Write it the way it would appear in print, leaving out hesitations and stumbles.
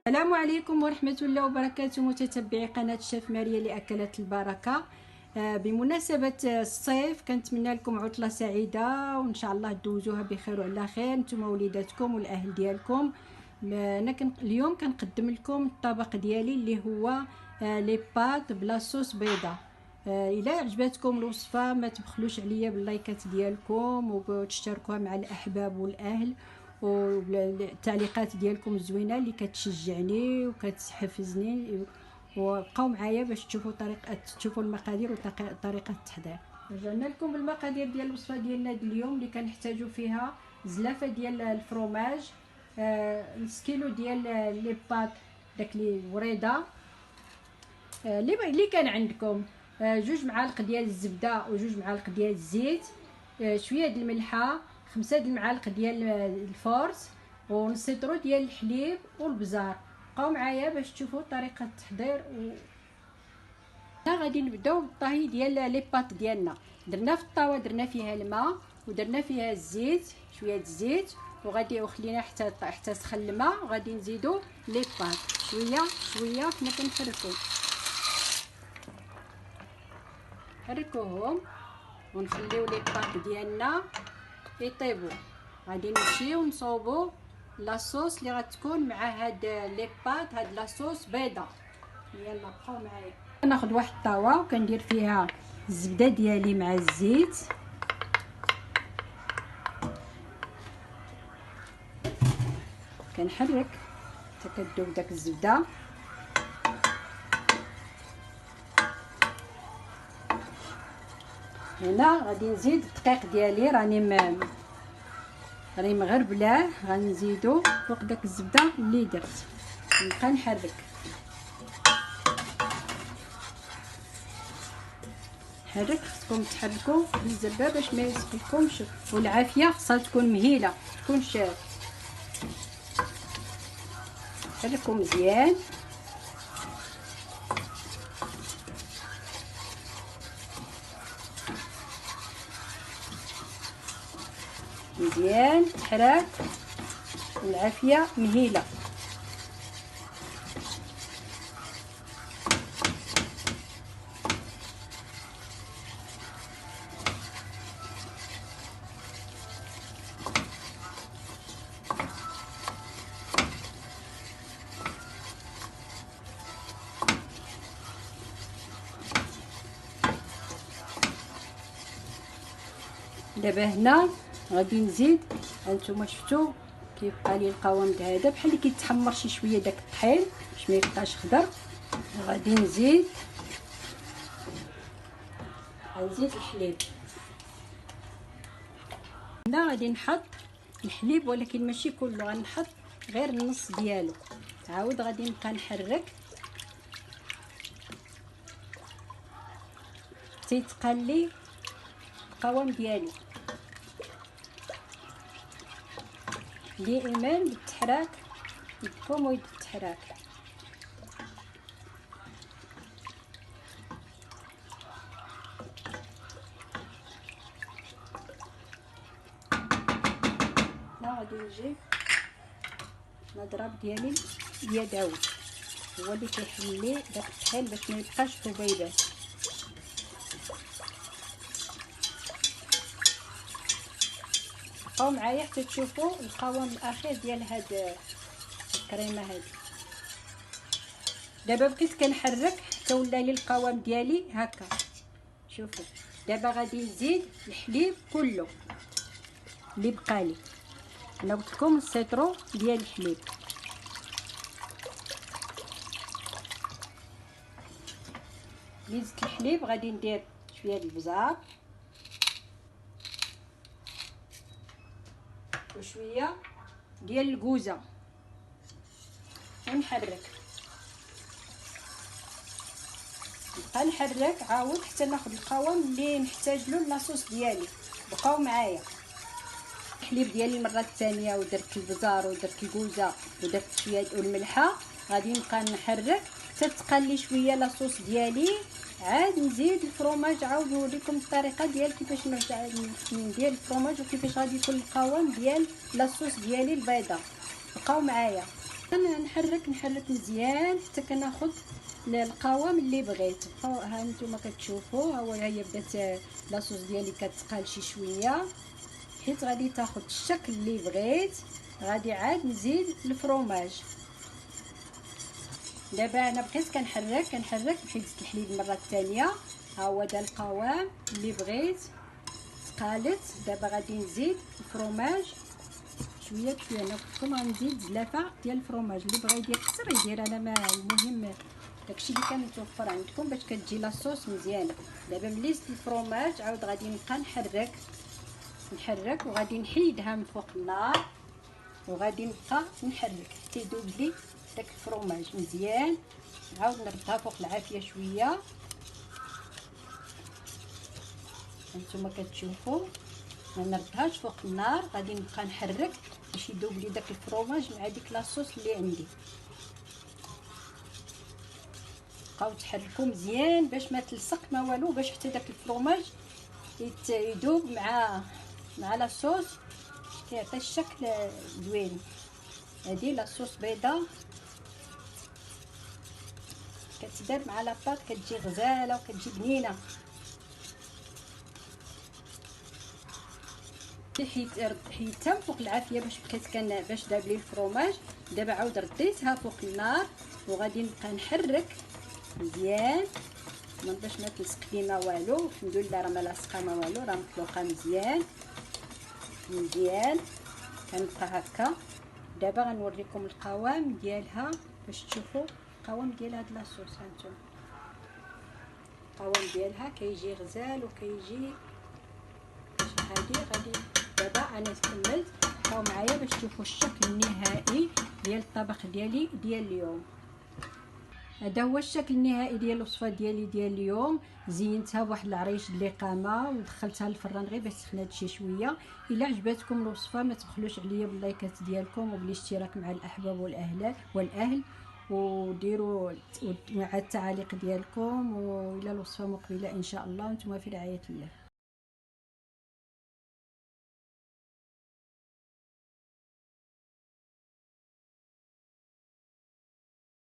السلام عليكم ورحمة الله وبركاته متتبعي قناة الشيف ماريا اللي أكلت البركة. بمناسبة الصيف كنتمنى لكم عطلة سعيدة وإن شاء الله دوزوها بخير وعلى خير نتوما وليداتكم والأهل ديالكم. أنا اليوم كنقدم لكم الطبق ديالي اللي هو لي بات بلا صوص بيضة. إلا عجبتكم الوصفة ما تبخلوش عليا باللايكات ديالكم وتشتركوها مع الأحباب والأهل والتعليقات ديالكم الزوينه اللي كتشجعني وكتحفزني، وبقاو معايا باش تشوفوا المقادير وطريقه التحضير. رجعنا لكم بالمقادير ديال الوصفه ديالنا اليوم اللي كنحتاجوا فيها زلافه ديال الفرomاج، نص كيلو ديال لي بات داك لي وريده اللي كان عندكم، جوج معالق ديال الزبده وجوج معالق ديال الزيت، شويه ديال الملحه، 5 المعالق ديال الفورس، ونص لتر ديال الحليب والبزار. بقاو معايا باش تشوفوا طريقه التحضير. غادي نبداو بالطهي ديال لي بات ديالنا. درنا في الطاوه درنا فيها الماء ودرنا فيها الزيت، شويه الزيت، وغادي وخلينا حتى سخن الماء، وغادي نزيدو لي بات شويه شويه حنا نحركوهم ونخليو لي بات ديالنا يطيبوا. غادي نمشيو نصوبوا لاصوص اللي غتكون مع هاد لي بات، هاد لاصوص بيضه. يلا بقاو معايا. ناخذ واحد الطاوه وكندير فيها الزبده ديالي مع الزيت، كنحرك حتى كتذوب داك الزبده. هنا غادي نزيد الدقيق ديالي، راني مغربلاه، غنزيدو فوق داك الزبده اللي درت. نبقى نحرك خصكم تحركوا بزاف باش ما يسقلكمش، والعافيه خصها تكون مهيله، تكونش حركوا مزيان. مزيان تحراك والعافيه مهيله. دابا هنا غادي نزيد، هانتوما شفتوا كيبقى لي القوام هذا بحال اللي كيتحمر شي شويه داك الطحين باش ما يبقاش خضر. وغادي نزيد الحليب. هنا غادي نحط الحليب ولكن ماشي كله، غنحط غير النص ديالو. عاود غادي نبقى نحرك حتى يتقال لي القوام ديالو. دائما بالتحراك، يدكم ويد التحراك. لا غادي نجي نضرب ديالي اليدوي، هو اللي كيحل لي داك الطحين باش ما يبقاش حبيبات. بقاو معايا حتى تشوفوا القوام الاخير ديال هاد الكريمه هادي. دابا بقيت كنحرك حتى ولا لي القوام ديالي هكا، شوفوا. دابا غادي نزيد الحليب كله اللي بقالي. انا قلت لكم السيترو ديال الحليب. ملي زدت الحليب غادي ندير شويه د البزار وشويه ديال الكوزه ونحرك. نبقى نحرك عاود حتى ناخذ القوام اللي نحتاج له لاصوص ديالي. بقاو معايا. الحليب ديالي المره الثانيه ودرت البزار ودرت الكوزه ودرت شويه الملحه. غادي نبقى نحرك حتى تقلي شويه لاصوص ديالي. عاد نزيد الفرomاج. عاود نوريكم الطريقه ديال كيفاش ندير الفرomاج وكيفاش غادي يكون القوام ديال لاصوص ديالي البيضاء. بقاو معايا. انا نحرك مزيان حتى كناخذ القوام اللي بغيت. ها نتوما كتشوفوا، ها هي بدات لاصوص ديالي كتقال شي شويه، حيت غادي تاخذ الشكل اللي بغيت. غادي عاد نزيد الفرomage. دابا انا بقيت كنحرك بحيث الحليب المره الثانيه. ها هو دا القوام اللي بغيت تقالت. دابا غادي نزيد الفرomage شويه بشويه. انا قلت لكم غنزيد زلافه ديال الفرomage، اللي بغى يدير اكثر يدير. انا ما المهم داكشي اللي كان متوفر عندكم باش كتجي لاصوص مزيانه. دابا ملي زدت الفرomage عاود غادي نبقى نحرك وغادي نحيدها من فوق النار، وغادي نبقى نحرك حتى يذوب لي داك الفرomage مزيان. نعاود نردها فوق العافيه شويه. هانتوما كتشوفوا ما نردهاش فوق النار، غادي نبقى نحرك باش يذوب لي داك الفرomage مع ديك لاصوص اللي عندي. بقاو تحركوا مزيان باش ما تلصق ما والو، باش حتى داك الفرomage يذوب مع لاصوص كيعطي الشكل زوين. هذه لاصوص بيضه كتدار مع لاباط، كتجي غزاله وكتجي بنينه. حيدتها فوق العافيه باش بقيت باش داب لي الفرomage. دابا عاود رديتها فوق النار وغادي نبقى نحرك مزيان باش ما تلصق لينا والو. الحمد لله راه ما لاصقه ما والو، راه مطلوقه مزيان. كنبقى هكا. دابا غنوريكم القوام ديالها باش تشوفوا القوام ديال هاد لاصوص. هانتوما القوام ديالها كيجي غزال وكيجي غادي. دابا انا كملت. بقاو معايا باش تشوفوا الشكل النهائي ديال الطبق ديالي ديال اليوم. هذا هو الشكل النهائي ديال الوصفه ديالي ديال اليوم. زينتها بواحد العريش اللي قامه ودخلتها للفران غير باش سخنات شي شويه. الا عجبتكم الوصفه ما تبخلوش عليا باللايكات ديالكم وبالاشتراك مع الاحباب والاهل وديروا مع التعاليق ديالكم. والى الوصفه مقبله ان شاء الله، وانتم في رعايه الله.